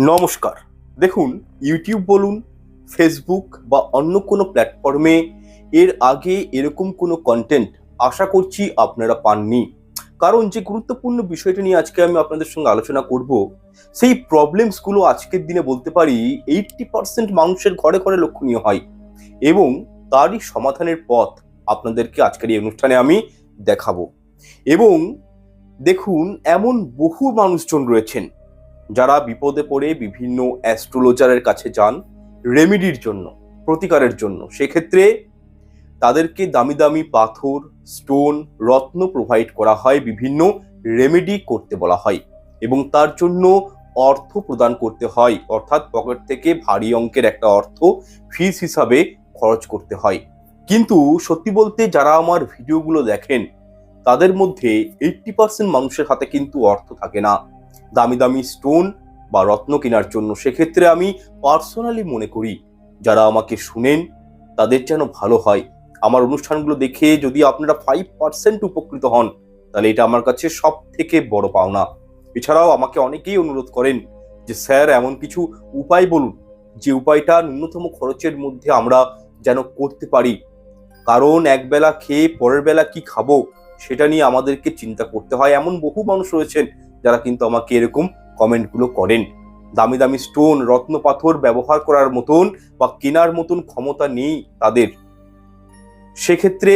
নমস্কার। দেখুন, ইউটিউব বলুন, ফেসবুক বা অন্য কোনো প্ল্যাটফর্মে এর আগে এরকম কোনো কন্টেন্ট আশা করছি আপনারা পাননি। কারণ যে গুরুত্বপূর্ণ বিষয়টা নিয়ে আজকে আমি আপনাদের সঙ্গে আলোচনা করব, সেই প্রবলেমসগুলো আজকের দিনে বলতে পারি 80% মানুষের ঘরে ঘরে লক্ষণীয় হয় এবং তারই সমাধানের পথ আপনাদেরকে আজকের এই অনুষ্ঠানে আমি দেখাবো। এবং দেখুন, এমন বহু মানুষজন রয়েছেন যারা বিপদে পড়ে বিভিন্ন অ্যাস্ট্রোলজারের কাছে যান রেমেডির জন্য, প্রতিকারের জন্য। সেক্ষেত্রে তাদেরকে দামি দামি পাথর, স্টোন, রত্ন প্রোভাইড করা হয়, বিভিন্ন রেমেডি করতে বলা হয় এবং তার জন্য অর্থ প্রদান করতে হয়, অর্থাৎ পকেট থেকে ভারী অঙ্কের একটা অর্থ ফিস হিসাবে খরচ করতে হয়। কিন্তু সত্যি বলতে যারা আমার ভিডিওগুলো দেখেন তাদের মধ্যে 80% মানুষের হাতে কিন্তু অর্থ থাকে না দামি দামি স্টোন বা রত্ন কেনার জন্য। সেক্ষেত্রে আমি পার্সোনালি মনে করি যারা আমাকে শুনেন তাদের যেন ভালো হয়। আমার অনুষ্ঠানগুলো দেখে যদি আপনারা 5% উপকৃত হন তাহলে এটা আমার কাছে সব থেকে বড় পাওনা। এছাড়াও আমাকে অনেকেই অনুরোধ করেন যে স্যার এমন কিছু উপায় বলুন যে উপায়টা ন্যূনতম খরচের মধ্যে আমরা যেন করতে পারি। কারণ একবেলা খেয়ে পরের বেলা কি খাবো সেটা নিয়ে আমাদেরকে চিন্তা করতে হয়। এমন বহু মানুষ রয়েছেন যারা কিন্তু আমাকে এরকম কমেন্টগুলো করেন। দামি দামি স্টোন, রত্ন পাথর ব্যবহার করার মতন বা কেনার মতন ক্ষমতা নেই তাদের। সেক্ষেত্রে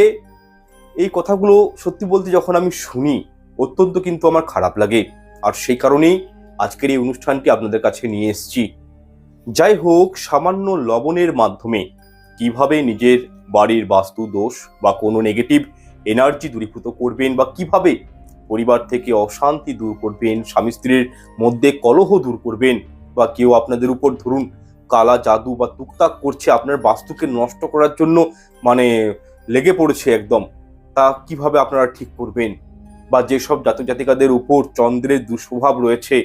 এই কথাগুলো সত্যি বলতে যখন আমি শুনি অত্যন্ত কিন্তু আমার খারাপ লাগে। আর সেই কারণেই আজকের এই অনুষ্ঠানটি আপনাদের কাছে নিয়ে এসেছি। যাই হোক, সামান্য লবণের মাধ্যমে কিভাবে নিজের বাড়ির বাস্তু দোষ বা কোনো নেগেটিভ এনার্জি দূরীভূত করবেন বা কিভাবে পরিবার থেকে অশান্তি দূর করবেন, স্বামী স্ত্রীর মধ্যে কলহ দূর করবেন, বা কেউ আপনাদের উপর ধরুন কালা জাদু বা তুকতাক করছে আপনার বাস্তুকে নষ্ট করার জন্য, মানে লেগে পড়েছে একদম, তা কিভাবে আপনারা ঠিক করবেন, বা যেসব জাতক জাতিকাদের উপর চন্দ্রের দুষ্প্রভাব রয়েছে,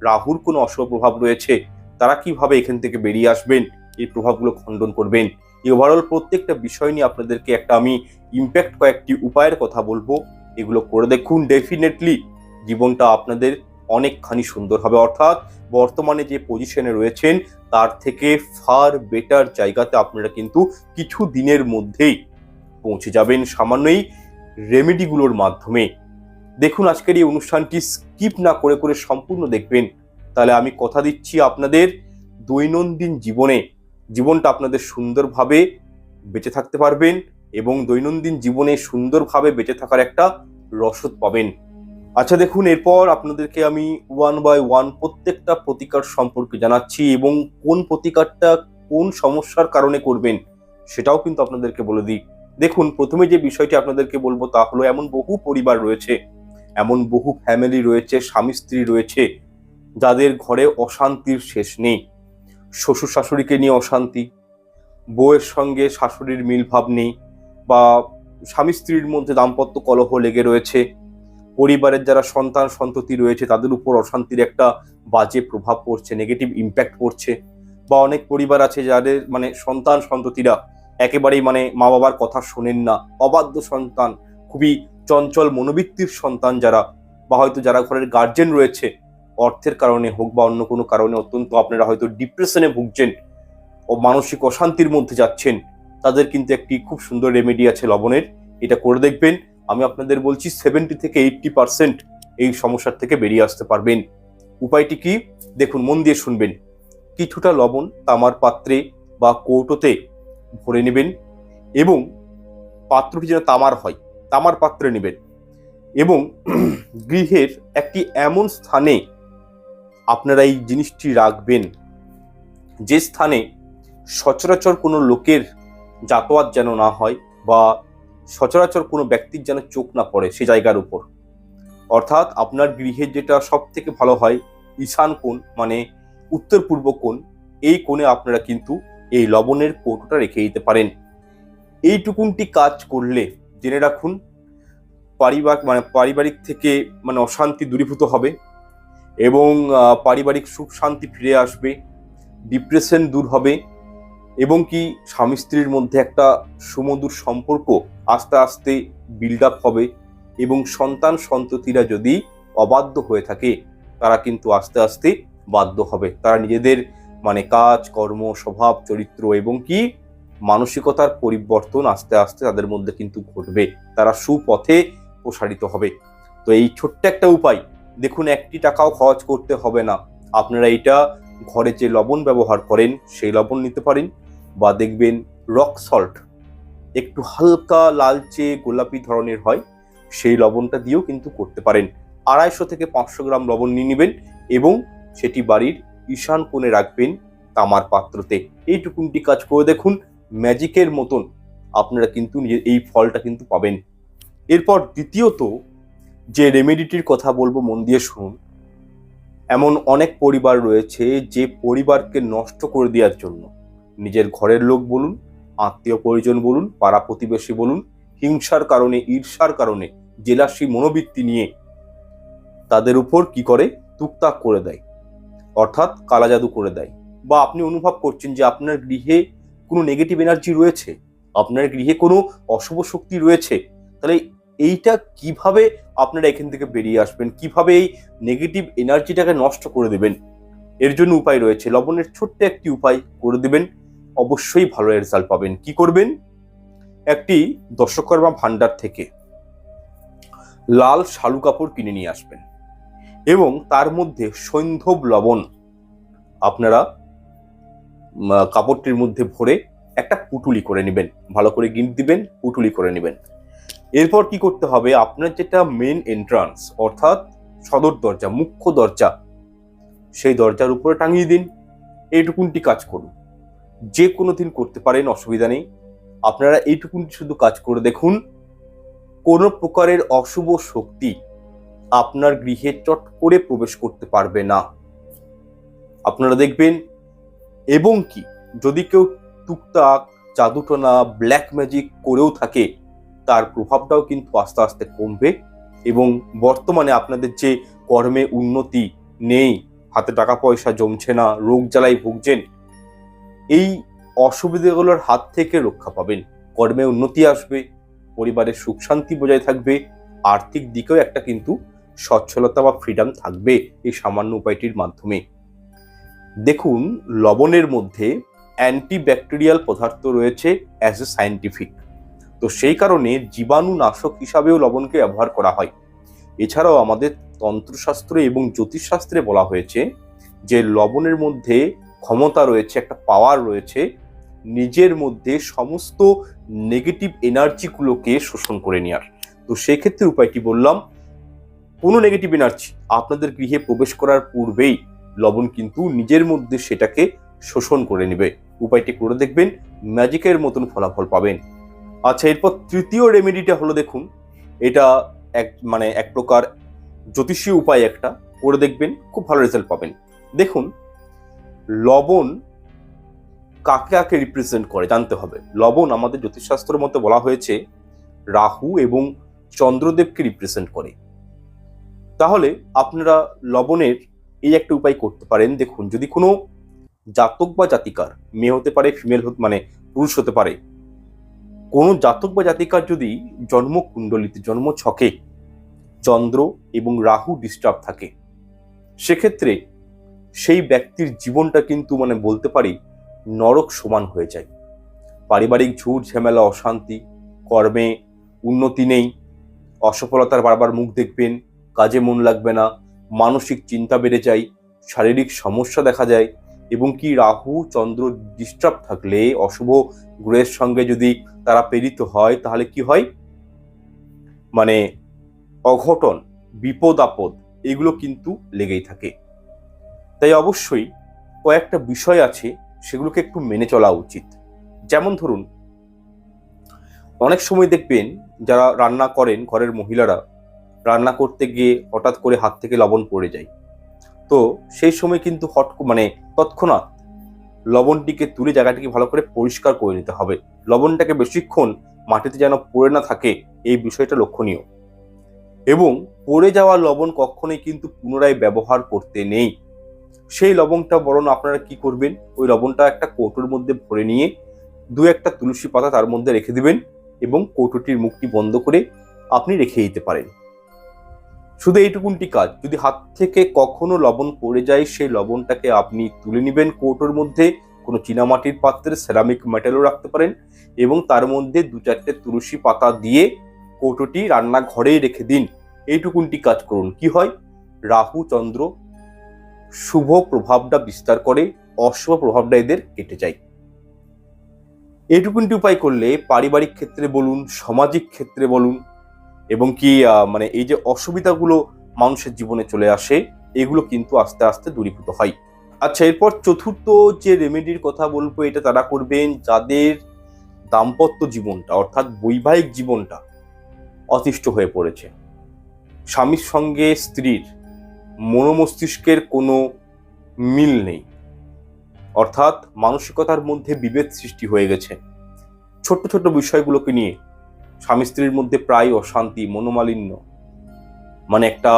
রাহুর কোনো অশুভ প্রভাব রয়েছে, তারা কিভাবে এখান থেকে বেরিয়ে আসবেন, এই প্রভাবগুলো খণ্ডন করবেন। এই ওভারঅল প্রত্যেকটা বিষয় নিয়ে আপনাদেরকে একটা আমি ইম্প্যাক্ট কয়েকটি উপায়ের কথা বলবো। এগুলো করে দেখুন, ডেফিনেটলি জীবনটা আপনাদের অনেকখানি সুন্দর হবে। অর্থাৎ বর্তমানে যে পজিশনে রয়েছেন তার থেকে ফার বেটার জায়গাতে আপনারা কিন্তু কিছু দিনের মধ্যেই পৌঁছে যাবেন সামান্যই রেমেডিগুলোর মাধ্যমে। দেখুন, আজকের এই অনুষ্ঠানটি স্কিপ না করে করে সম্পূর্ণ দেখবেন, তাহলে আমি কথা দিচ্ছি আপনাদের দৈনন্দিন জীবনটা আপনাদের সুন্দরভাবে বেঁচে থাকতে পারবেন এবং দৈনন্দিন জীবনে সুন্দরভাবে বেঁচে থাকার একটা রসদ পাবেন। আচ্ছা দেখুন, এরপর আপনাদেরকে আমি ওয়ান বাই ওয়ান প্রত্যেকটা প্রতিকার সম্পর্কে জানাচ্ছি এবং কোন প্রতিকারটা কোন সমস্যার কারণে করবেন সেটাও কিন্তু আপনাদেরকে বলে দিই। দেখুন, প্রথমে যে বিষয়টি আপনাদেরকে বলবো তা হলো, এমন বহু পরিবার রয়েছে, এমন বহু ফ্যামিলি রয়েছে, স্বামী স্ত্রী রয়েছে যাদের ঘরে অশান্তির শেষ নেই। শ্বশুর শাশুড়িকে নিয়ে অশান্তি, বউয়ের সঙ্গে শাশুড়ির মিল ভাব নেই, বা স্বামী স্ত্রীর মধ্যে দাম্পত্য কলহ লেগে রয়েছে, পরিবারের যারা সন্তান সন্ততি রয়েছে তাদের উপর অশান্তির একটা বাজে প্রভাব পড়ছে, নেগেটিভ ইম্প্যাক্ট পড়ছে। বা অনেক পরিবার আছে যাদের সন্তান সন্ততিরা একেবারেই মা বাবার কথা শোনেন না, অবাধ্য সন্তান, খুবই চঞ্চল মনোবৃত্তির সন্তান যারা, বা হয়তো যারা ঘরের গার্জেন রয়েছে অর্থের কারণে হোক বা অন্য কোনো কারণে অত্যন্ত আপনারা হয়তো ডিপ্রেশনে ভুগছেন ও মানসিক অশান্তির মধ্যে যাচ্ছেন, তাদের কিন্তু একটি খুব সুন্দর রেমেডি আছে লবণের। এটা করে দেখবেন, আমি আপনাদের বলছি 70 থেকে 80% এই সমস্যার থেকে বেরিয়ে আসতে পারবেন। উপায়টি কি দেখুন, মন দিয়ে শুনবেন। কিছুটা লবণ তামার পাত্রে বা কৌটোতে ভরে নেবেন এবং পাত্রটি যেন তামার হয়, তামার পাত্রে নেবেন এবং গৃহের একটি এমন স্থানে আপনারা এই জিনিসটি রাখবেন যে স্থানে সচরাচর কোনো লোকের যাতায়াত যেন না হয় বা সচরাচর কোনো ব্যক্তির যেন চোখ না পড়ে সে জায়গার উপর। অর্থাৎ আপনার গৃহের যেটা সব থেকে ভালো হয় ঈশান কোণ, উত্তর পূর্ব কোণ, এই কোণে আপনারা কিন্তু এই লবণের কৌটোটা রেখে দিতে পারেন। এইটুকুনটি কাজ করলে জেনে রাখুন পারিবারিক থেকে অশান্তি দূরীভূত হবে এবং পারিবারিক সুখ শান্তি ফিরে আসবে, ডিপ্রেশন দূর হবে এবং কি স্বামী স্ত্রীর মধ্যে একটা সুমধুর সম্পর্ক আস্তে আস্তে বিল্ড আপ হবে এবং সন্তান সন্ততিরা যদি অবাধ্য হয়ে থাকে তারা কিন্তু আস্তে আস্তে বাধ্য হবে। তারা নিজেদের কাজ কর্ম, স্বভাব, চরিত্র এবং কি মানসিকতার পরিবর্তন আস্তে আস্তে তাদের মধ্যে কিন্তু ঘটবে। তারা সুপথে প্রসারিত হবে। তো এই ছোট্ট একটা উপায়, দেখুন 1 টাকাও খরচ করতে হবে না। আপনারা এটা ঘরে যে লবণ ব্যবহার করেন সেই লবণ নিতে পারেন, বা দেখবেন রক সল্ট, একটু হালকা লালচে গোলাপি ধরনের হয়, সেই লবণটা দিয়েও কিন্তু করতে পারেন। 250 থেকে 500 গ্রাম লবণ নিয়ে নেবেন এবং সেটি বাড়ির ঈশান কোণে রাখবেন তামার পাত্রতে। এইটুকুনটি কাজ করে দেখুন, ম্যাজিকের মতন আপনারা কিন্তু নিজের এই ফলটা কিন্তু পাবেন। এরপর দ্বিতীয়ত যে রেমেডিটির কথা বলবো, মন দিয়ে শুনুন। এমন অনেক পরিবার রয়েছে যে পরিবারকে নষ্ট করে দেওয়ার জন্য নিজের ঘরের লোক বলুন, আত্মীয় পরিজন বলুন, পাড়া প্রতিবেশী বলুন, হিংসার কারণে, ঈর্ষার কারণে, জেলাসি মনোবৃত্তি নিয়ে তাদের উপর কি করে, তুকতাক করে দেয়, অর্থাৎ কালা জাদু করে দেয়। বা আপনি অনুভব করছেন যে আপনার গৃহে কোনো নেগেটিভ এনার্জি রয়েছে, আপনার গৃহে কোনো অশুভ শক্তি রয়েছে, তাহলে এইটা কিভাবে আপনারা এখান থেকে বেরিয়ে আসবেন, কিভাবে এই নেগেটিভ এনার্জিটাকে নষ্ট করে দেবেন, এর জন্য উপায় রয়েছে। লবণের ছোট্ট একটি উপায় করে দেবেন, অবশ্যই ভালো রেজাল্ট পাবেন। কি করবেন, একটি দশকর্মা ভান্ডার থেকে লাল শালু কাপড় কিনে নিয়ে আসবেন এবং তার মধ্যে সৈন্ধব লবণ আপনারা কাপড়টির মধ্যে ভরে একটা পুটুলি করে নেবেন, ভালো করে গিঁট দিবেন, পুটুলি করে নেবেন। এরপর কি করতে হবে, আপনার যেটা মেন এন্ট্রান্স অর্থাৎ সদর দরজা, মুখ্য দরজা, সেই দরজার উপরে টাঙিয়ে দিন। এইটুকুনটি কাজ করুন, যে কোনো দিন করতে পারেন, অসুবিধা নেই। আপনারা এইটুকুনটি শুধু কাজ করে দেখুন, কোনো প্রকারের অশুভ শক্তি আপনার গৃহে চট করে প্রবেশ করতে পারবে না, আপনারা দেখবেন। এবং কি, যদি কেউ টুকটাক জাদুটোনা, ব্ল্যাক ম্যাজিক করেও থাকে, তার প্রভাবটাও কিন্তু আস্তে আস্তে কমবে এবং বর্তমানে আপনাদের যে কর্মে উন্নতি নেই, হাতে টাকা পয়সা জমছে না, রোগ জ্বালায় ভুগছেন, এই অসুবিধাগুলোর হাত থেকে রক্ষা পাবেন। কর্মে উন্নতি আসবে, পরিবারের সুখ শান্তি বজায় থাকবে, আর্থিক দিকেও একটা কিন্তু সচ্ছলতা বা ফ্রিডম থাকবে এই সামান্য উপায়টির মাধ্যমে। দেখুন, লবণের মধ্যে অ্যান্টিব্যাকটেরিয়াল পদার্থ রয়েছে অ্যাজ এ সায়েন্টিফিক, তো সেই কারণে জীবাণুনাশক হিসাবেও লবণকে ব্যবহার করা হয়। এছাড়াও আমাদের তন্ত্রশাস্ত্র এবং জ্যোতিষশাস্ত্রে বলা হয়েছে যে লবণের মধ্যে ক্ষমতা রয়েছে, একটা পাওয়ার রয়েছে নিজের মধ্যে সমস্ত নেগেটিভ এনার্জিগুলোকে শোষণ করে নেওয়ার। তো সেক্ষেত্রে উপায়টি বললাম, কোনো নেগেটিভ এনার্জি আপনাদের গৃহে প্রবেশ করার পূর্বেই লবণ কিন্তু নিজের মধ্যে সেটাকে শোষণ করে নেবে। উপায়টি করে দেখবেন, ম্যাজিকের মতন ফলাফল পাবেন। আচ্ছা, এরপর তৃতীয় রেমেডিটা হলো, দেখুন এটা এক প্রকার জ্যোতিষীয় উপায়, একটা করে দেখবেন, খুব ভালো রেজাল্ট পাবেন। দেখুন, লবণ কাকে কাকে রিপ্রেজেন্ট করে জানতে হবে। লবণ আমাদের জ্যোতিষশাস্ত্রের মধ্যে বলা হয়েছে রাহু এবং চন্দ্রদেবকে রিপ্রেজেন্ট করে। তাহলে আপনারা লবণের এই একটা উপায় করতে পারেন। দেখুন, যদি কোনো জাতক বা জাতিকার, মেয়ে হতে পারে, ফিমেল পুরুষ হতে পারে, কোনো জাতক বা জাতিকার যদি জন্মকুণ্ডলিতে, জন্ম ছকে চন্দ্র এবং রাহু ডিস্টার্ব থাকে, সেক্ষেত্রে সেই ব্যক্তির জীবনটা কিন্তু বলতে পারি নরক সমান হয়ে যায়। পারিবারিক ঝুট ঝামেলা, অশান্তি, কর্মে উন্নতি নেই, অসফলতার বারবার মুখ দেখবেন, কাজে মন লাগবে না, মানসিক চিন্তা বেড়ে যায়, শারীরিক সমস্যা দেখা যায়। এবং কি, রাহু চন্দ্র ডিস্টার্ব থাকলে, অশুভ গ্রহের সঙ্গে যদি তারা প্রেরিত হয়, তাহলে কি হয়, অঘটন, বিপদ আপদ এগুলো কিন্তু লেগেই থাকে। তাই অবশ্যই কয়েকটা বিষয় আছে, সেগুলোকে একটু মেনে চলা উচিত। যেমন ধরুন, অনেক সময় দেখবেন যারা রান্না করেন, ঘরের মহিলারা রান্না করতে গিয়ে হঠাৎ করে হাত থেকে লবণ পড়ে যায়। তো সেই সময় কিন্তু তৎক্ষণাৎ লবণটিকে তুলে জায়গাটিকে ভালো করে পরিষ্কার করে নিতে হবে। লবণটাকে বেশিক্ষণ মাটিতে যেন পড়ে না থাকে, এই বিষয়টা লক্ষণীয়। এবং পড়ে যাওয়া লবণ কখনোই কিন্তু পুনরায় ব্যবহার করতে নেই। সেই লবণটা বরং আপনারা কি করবেন, ওই লবণটা একটা কৌটোর মধ্যে ভরে নিয়ে 2-1টা তুলসী পাতা তার মধ্যে রেখে দিবেন এবং কৌটোটির মুখটি বন্ধ করে আপনি রেখে দিতে পারেন। শুধু এইটুকুনটি কাজ। যদি হাত থেকে কখনো লবণ পড়ে যায়, সেই লবণটাকে আপনি তুলে নেবেন কৌটোর মধ্যে, কোনো চীনামাটির পাত্রে, সেরামিক মেটালও রাখতে পারেন, এবং তার মধ্যে 2-4টে তুলসী পাতা দিয়ে কৌটোটি রান্নাঘরেই রেখে দিন। এইটুকুনটি কাজ করুন। কি হয়, রাহু চন্দ্র শুভ প্রভাবটা বিস্তার করে, অশুভ প্রভাবটা এদের কেটে যায়। এইটুকুনটি উপায় করলে পারিবারিক ক্ষেত্রে বলুন, সামাজিক ক্ষেত্রে বলুন, এবং কি মানে এই যে অসুবিধাগুলো মানুষের জীবনে চলে আসে, এগুলো কিন্তু আস্তে আস্তে দূরীভূত হয়। আচ্ছা, এরপর চতুর্থ যে রেমেডির কথা বলবো, এটা তারা করবেন যাদের দাম্পত্য জীবনটা অর্থাৎ বৈবাহিক জীবনটা অতিষ্ঠ হয়ে পড়েছে। স্বামীর সঙ্গে স্ত্রীর মনোমস্তিষ্কের কোনো মিল নেই, অর্থাৎ মানসিকতার মধ্যে বিভেদ সৃষ্টি হয়ে গেছে। ছোট্ট ছোট্ট বিষয়গুলোকে নিয়ে স্বামী স্ত্রীর মধ্যে প্রায় অশান্তি, মনোমালিন্য, মানে একটা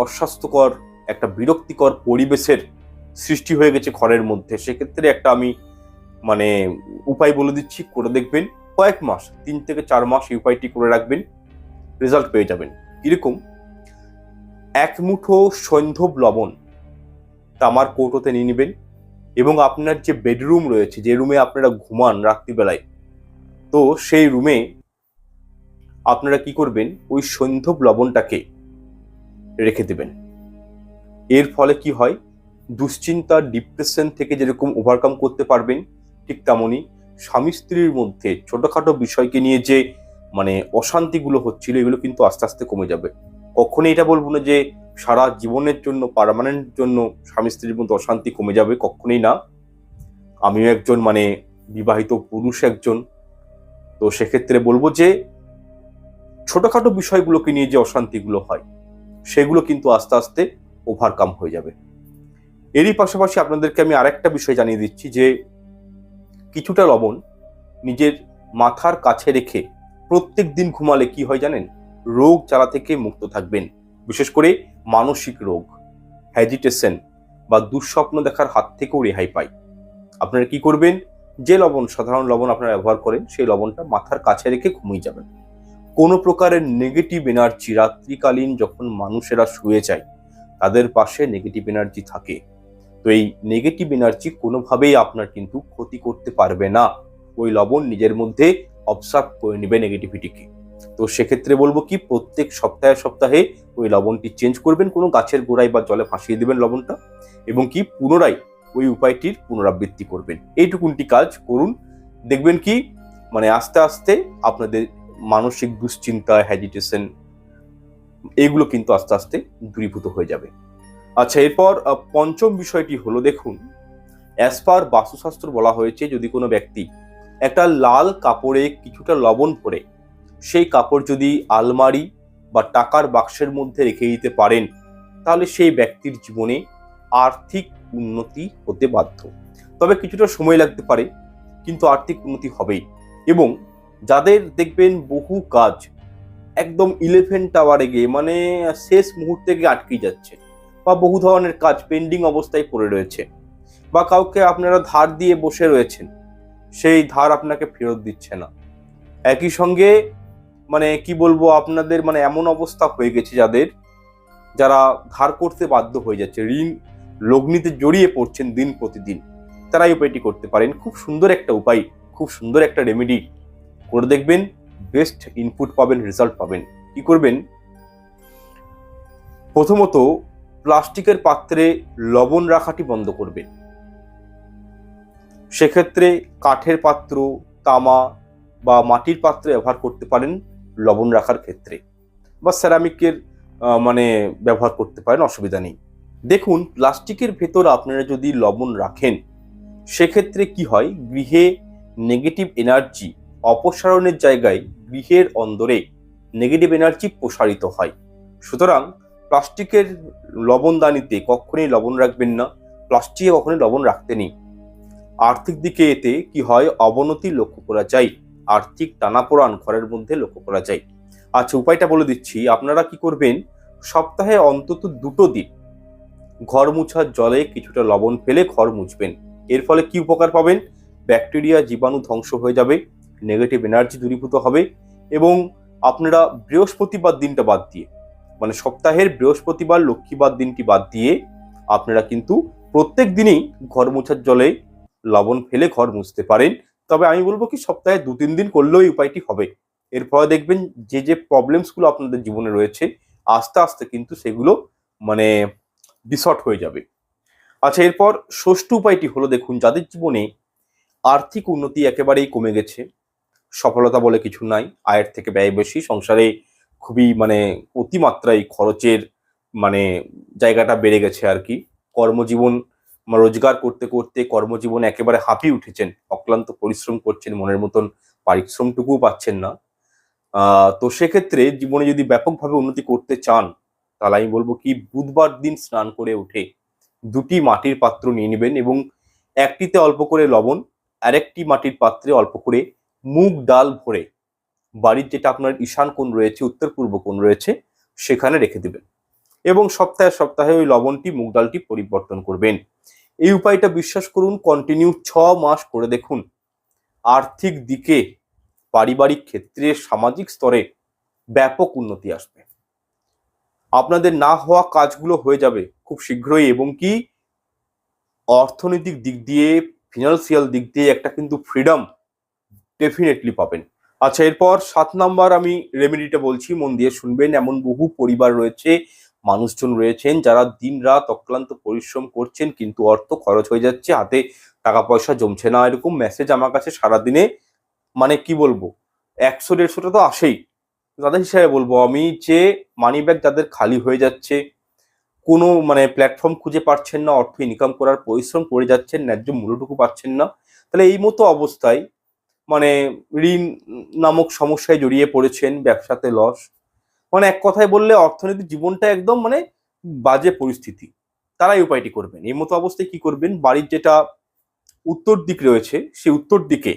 অস্বাস্থ্যকর, একটা বিরক্তিকর পরিবেশের সৃষ্টি হয়ে গেছে ঘরের মধ্যে। সেক্ষেত্রে একটা আমি মানে উপায় বলে দিচ্ছি, করে দেখবেন। কয়েক মাস, 3 থেকে 4 মাস এই উপায়টি করে রাখবেন, রেজাল্ট পেয়ে যাবেন। কিরকম, 1 মুঠো সৈন্ধব লবণ তামার কৌটোতে নিয়ে নেবেন, এবং আপনার যে বেডরুম রয়েছে, যে রুমে আপনারা ঘুমান রাত্রিবেলায়, তো সেই রুমে আপনারা কি করবেন, ওই সৈন্ধব লবণটাকে রেখে দেবেন। এর ফলে কি হয়, দুশ্চিন্তা, ডিপ্রেশন থেকে যেরকম ওভারকাম করতে পারবেন, ঠিক তেমনই স্বামী স্ত্রীর মধ্যে ছোটখাটো বিষয়কে নিয়ে যে মানে অশান্তিগুলো হচ্ছিল, এগুলো কিন্তু আস্তে আস্তে কমে যাবে। কখনোই এটা বলবো না যে সারা জীবনের জন্য, পার্মানেন্ট জন্য স্বামী স্ত্রীর মধ্যে অশান্তি কমে যাবে, কখনোই না। আমিও একজন মানে বিবাহিত পুরুষ একজন, তো সেক্ষেত্রে বলবো যে ছোটখাটো বিষয়গুলোকে নিয়ে যে অশান্তিগুলো হয়, সেগুলো কিন্তু আস্তে আস্তে ওভারকাম হয়ে যাবে। এরই পাশাপাশি আপনাদেরকে আমি আরেকটা বিষয় জানিয়ে দিচ্ছি যে কিছুটা লবণ নিজের মাথার কাছে রেখে প্রত্যেক দিন ঘুমালে কি হয় জানেন, রোগ জ্বালা থেকে মুক্ত থাকবেন। বিশেষ করে মানসিক রোগ, হ্যাজিটেশন বা দুঃস্বপ্ন দেখার হাত থেকেও রেহাই পায়। আপনারা কি করবেন, যে লবণ, সাধারণ লবণ আপনারা ব্যবহার করেন, সেই লবণটা মাথার কাছে রেখে ঘুমিয়ে যাবেন। কোনো প্রকারের নেগেটিভ এনার্জি, রাত্রিকালীন যখন মানুষেরা শুয়ে যায়, তাদের পাশে নেগেটিভ এনার্জি থাকে, তো এই নেগেটিভ এনার্জি কোনোভাবেই আপনার কিন্তু ক্ষতি করতে পারবে না। ওই লবণ নিজের মধ্যে অবজার্ভ করে নেবে নেগেটিভিটিকে। তো সেক্ষেত্রে বলবো কি, প্রত্যেক সপ্তাহে সপ্তাহে ওই লবণটি চেঞ্জ করবেন, কোনো গাছের গোড়ায় বা জলে ভাসিয়ে দেবেন লবণটা, এবং কি পুনরায় ওই উপায়টির পুনরাবৃত্তি করবেন। এইটুকুনটি কাজ করুন, দেখবেন কি মানে আস্তে আস্তে আপনাদের মানসিক দুশ্চিন্তা, হ্যাজিটেশন, এগুলো কিন্তু আস্তে আস্তে দূরীভূত হয়ে যাবে। আচ্ছা, এরপর পঞ্চম বিষয়টি হলো, দেখুন, অ্যাজ পার বাস্তুশাস্ত্র বলা হয়েছে, যদি কোনো ব্যক্তি একটা লাল কাপড়ে কিছুটা লবণ ভরে সেই কাপড় যদি আলমারি বা টাকার বাক্সের মধ্যে রেখে দিতে পারেন, তাহলে সেই ব্যক্তির জীবনে আর্থিক উন্নতি হতে বাধ্য। তবে কিছুটা সময় লাগতে পারে, কিন্তু আর্থিক উন্নতি হবেই। এবং যাদের দেখবেন বহু কাজ একদম 11 টাওয়ারে গিয়ে মানে শেষ মুহূর্তে গিয়ে আটকে যাচ্ছে, বা বহু ধরনের কাজ পেন্ডিং অবস্থায় পড়ে রয়েছে, বা কাউকে আপনারা ধার দিয়ে বসে রয়েছেন, সেই ধার আপনাকে ফেরত দিচ্ছে না। একই সঙ্গে মানে কি বলবো, আপনাদের মানে এমন অবস্থা হয়ে গেছে যারা ধার করতে বাধ্য হয়ে যাচ্ছে, ঋণ লগ্নিতে জড়িয়ে পড়ছেন দিন প্রতিদিন, তারা এই উপায়টি করতে পারেন। খুব সুন্দর একটা উপায়, খুব সুন্দর একটা রেমেডি, করে দেখবেন, বেস্ট ইনপুট পাবেন, রেজাল্ট পাবেন। কি করবেন, প্রথমত প্লাস্টিকের পাত্রে লবণ রাখাটি বন্ধ করবেন। সেক্ষেত্রে কাঠের পাত্র, তামা বা মাটির পাত্রে ব্যবহার করতে পারেন লবণ রাখার ক্ষেত্রে, বা সেরামিকের মানে ব্যবহার করতে পারেন, অসুবিধা নেই। দেখুন, প্লাস্টিকের ভেতর আপনারা যদি লবণ রাখেন, সেক্ষেত্রে কি হয়, গৃহে নেগেটিভ এনার্জি অপসারণের জায়গায় গৃহের অন্দরে নেগেটিভ এনার্জি প্রসারিত হয়। সুতরাং প্লাস্টিকের লবণদানিতে কখনোই লবণ রাখবেন না, প্লাস্টিকে কখনোই লবণ রাখতে নেই। আর্থিক দিকে এতে কি হয়, অবনতি লক্ষ্য করা যায়, আর্থিক টানাপোড়ান ঘরের মধ্যে লক্ষ্য করা যায়। আচ্ছা, উপায়টা বলে দিচ্ছি। আপনারা কি করবেন, সপ্তাহে অন্তত 2 দিন ঘর মুছার জলে কিছুটা লবণ ফেলে ঘর মুছবেন। এর ফলে কি উপকার পাবেন, ব্যাকটেরিয়া, জীবাণু ধ্বংস হয়ে যাবে, নেগেটিভ এনার্জি দূরীভূত হবে। এবং আপনারা বৃহস্পতিবার দিনটা বাদ দিয়ে মানে সপ্তাহের বৃহস্পতিবার লক্ষ্মীবার দিনটি বাদ দিয়ে আপনারা কিন্তু প্রত্যেক দিনই ঘর মোছার জলে লবণ ফেলে ঘর মুছতে পারেন। তবে আমি বলবো কি সপ্তাহে 2-3 দিন করলেও এই উপায়টি হবে। এরপরে দেখবেন যে প্রবলেমসগুলো আপনাদের জীবনে রয়েছে আস্তে আস্তে কিন্তু সেগুলো মানে ডিসর্ট হয়ে যাবে। আচ্ছা, এরপর ষষ্ঠ উপায়টি হলো, দেখুন যাদের জীবনে আর্থিক উন্নতি একেবারেই কমে গেছে, সফলতা বলে কিছু নাই, আয়ের থেকে ব্যয় বেশি, সংসারে খুবই মানে অতিমাত্রায় খরচের মানে জায়গাটা বেড়ে গেছে আর কি, কর্মজীবন রোজগার করতে করতে কর্মজীবন একেবারে হাঁপিয়ে উঠেছেন, অক্লান্ত পরিশ্রম করছেন, মনের মতন পারিশ্রমটুকুও পাচ্ছেন না। তো সেক্ষেত্রে জীবনে যদি ব্যাপকভাবে উন্নতি করতে চান, তাহলে আমি বলবো কি বুধবার দিন স্নান করে উঠে 2টি মাটির পাত্র নিয়ে নেবেন এবং একটিতে অল্প করে লবণ, আরেকটি মাটির পাত্রে অল্প করে মুগ ডাল ভরে বাড়ির যেটা আপনার ঈশান কোণ রয়েছে, উত্তর পূর্ব কোণ রয়েছে, সেখানে রেখে দেবেন এবং সপ্তাহে সপ্তাহে ওই লবণটি মুগ ডালটি পরিবর্তন করবেন। এই উপায়টা বিশ্বাস করুন কন্টিনিউ 6 মাস করে দেখুন, আর্থিক দিকে, পারিবারিক ক্ষেত্রে, সামাজিক স্তরে ব্যাপক উন্নতি আসবে। আপনাদের না হওয়া কাজগুলো হয়ে যাবে খুব শীঘ্রই এবং কি অর্থনৈতিক দিক দিয়ে, ফিনান্সিয়াল দিক দিয়ে একটা কিন্তু ফ্রিডম ডেফিনেটলি পাবেন। আচ্ছা, এরপর 7 নাম্বার আমি রেমেডিটা বলছি, মন দিয়ে শুনবেন। এমন বহু পরিবার রয়েছে, মানুষজন রয়েছেন যারা দিন রাত অক্লান্ত পরিশ্রম করছেন কিন্তু অর্থ খরচ হয়ে যাচ্ছে, হাতে টাকা পয়সা জমছে না। এরকম মেসেজ আমার কাছে সারাদিনে মানে কি বলবো 100-150টা তো আসেই। তাদের হিসাবে বলবো আমি যে মানি ব্যাগ যাদের খালি হয়ে যাচ্ছে, কোনো মানে প্ল্যাটফর্ম খুঁজে পাচ্ছেন না, অর্থ ইনকাম করার পরিশ্রম করে যাচ্ছেন, ন্যায্য মূল্যটুকু পাচ্ছেন না, তাহলে এই মতো অবস্থায় মানে ঋণ নামক সমস্যায় জড়িয়ে পড়েছেন, ব্যবসাতে লস, মানে এক কথায় বললে অর্থনৈতিক জীবনটা একদম মানে বাজে পরিস্থিতি, তারা এই উপায়টি করবেন। এই মতো অবস্থায় কি করবেন, বাড়ির যেটা উত্তর দিক রয়েছে সেই উত্তর দিকে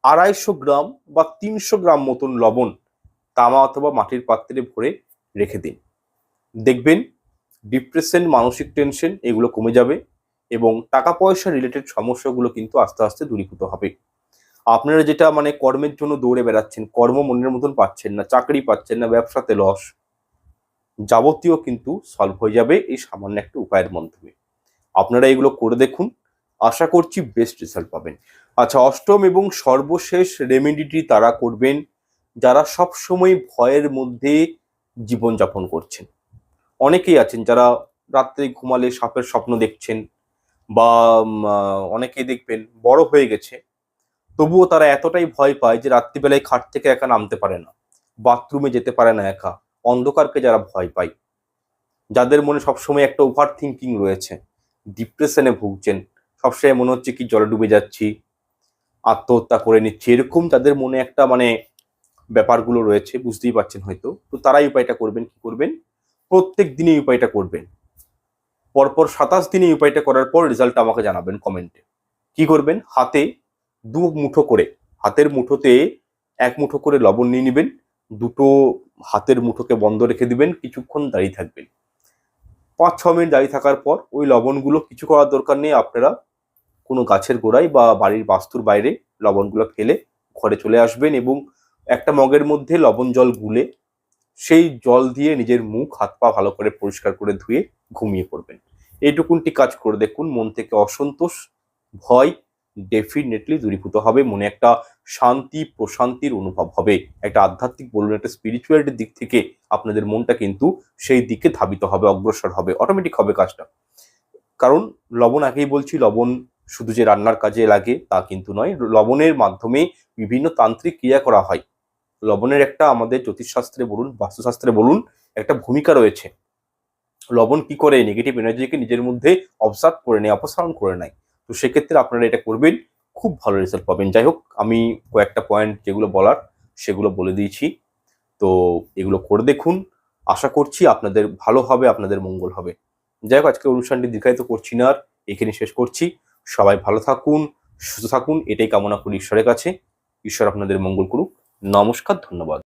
250 গ্রাম বা 300 গ্রাম মতন লবণ তামা অথবা মাটির পাত্রে ভরে রেখে দিন। দেখবেন ডিপ্রেশন, মানসিক টেনশন এগুলো কমে যাবে এবং টাকা পয়সা রিলেটেড সমস্যাগুলো কিন্তু আস্তে আস্তে দূরীভূত হবে। আপনারা যেটা মানে কর্মের জন্য দৌড়ে বেড়াচ্ছেন, কর্ম মনের মতন পাচ্ছেন না, চাকরি পাচ্ছেন না, ব্যবসাতে লস, যাবতীয় কিন্তু সলভ হয়ে যাবে এই সামান্য একটা উপায়ের মাধ্যমে। আপনারা এগুলো করে দেখুন, আশা করছি বেস্ট রেজাল্ট পাবেন। আচ্ছা, অষ্টম এবং সর্বশেষ রেমেডিটি তারা করবেন যারা সব সময় ভয়ের মধ্যে জীবনযাপন করছেন। অনেকেই আছেন যারা রাত্রে ঘুমালে সাপের স্বপ্ন দেখছেন বা অনেকেই দেখবেন বড় হয়ে গেছে, তবুও তারা এতটাই ভয় পায় যে রাত্রিবেলায় খাট থেকে একা নামতে পারে না, বাথরুমে যেতে পারে না একা, অন্ধকারকে যারা ভয় পায়, যাদের মনে সবসময় একটা ওভার থিঙ্কিং রয়েছে, ডিপ্রেশনে ভুগছেন, সবসময় মনে হচ্ছে কি জলে ডুবে যাচ্ছি, আত্মহত্যা করে নিচ্ছি, এরকম যাদের মনে একটা মানে ব্যাপারগুলো রয়েছে, বুঝতেই পারছেন হয়তো, তো তারা এই উপায়টা করবেন। কি করবেন, প্রত্যেক দিনে এই উপায়টা করবেন, পরপর 27 দিনে এই উপায়টা করার পর রেজাল্ট আমাকে জানাবেন কমেন্টে। কি করবেন, হাতে 2 মুঠো করে, হাতের মুঠোতে 1 মুঠো করে লবণ নিয়ে নেবেন, দুটো হাতের মুঠোকে বন্ধ রেখে দিবেন, কিছুক্ষণ দাঁড়িয়ে থাকবেন। 5-6 মিনিট দাঁড়িয়ে থাকার পর ওই লবণগুলো কিছু করার দরকার নেই, আপনারা কোনো গাছের গোড়ায় বা বাড়ির বাস্তুর বাইরে লবণগুলো ফেলে ঘরে চলে আসবেন এবং একটা মগের মধ্যে লবণ জল গুলে সেই জল দিয়ে নিজের মুখ হাত পা ভালো করে পরিষ্কার করে ধুয়ে ঘুমিয়ে পড়বেন। এইটুকুনটি কাজ করে দেখুন, মন থেকে অসন্তোষ, ভয় ডেফিনেটলি দূরীভূত হবে, মনে একটা শান্তি প্রশান্তির অনুভব হবে, একটা আধ্যাত্মিক বলুন, একটা স্পিরিচুয়ালিটির দিক থেকে আপনাদের মনটা কিন্তু সেই দিকে ধাবিত হবে, অগ্রসর হবে, অটোমেটিক হবে কাজটা। কারণ লবণ, আগেই বলছি, লবণ শুধু যে রান্নার কাজে লাগে তা কিন্তু নয়, লবণের মাধ্যমে বিভিন্ন তান্ত্রিক ক্রিয়া করা হয়। লবণের একটা আমাদের জ্যোতিষশাস্ত্রে বলুন, বাস্তুশাস্ত্রে বলুন, একটা ভূমিকা রয়েছে। লবণ কি করে নেগেটিভ এনার্জিকে নিজের মধ্যে অবজার্ভ করে নেয়, অপসারণ করে নেয়। তো সেক্ষেত্রে আপনারা এটা করবেন, খুব ভালো রেজাল্ট পাবেন। যাই হোক, আমি কয়েকটা পয়েন্ট যেগুলো বলার সেগুলো বলে দিয়েছি, তো এগুলো করে দেখুন, আশা করছি আপনাদের ভালো হবে, আপনাদের মঙ্গল হবে। যাই হোক, আজকে অনুষ্ঠানটি দীর্ঘায়িত করছি না আর, এখানে শেষ করছি। সবাই ভালো থাকুন, সুস্থ থাকুন, এটাই কামনা করি ঈশ্বরের কাছে। ঈশ্বর আপনাদের মঙ্গল করুক। নমস্কার, ধন্যবাদ।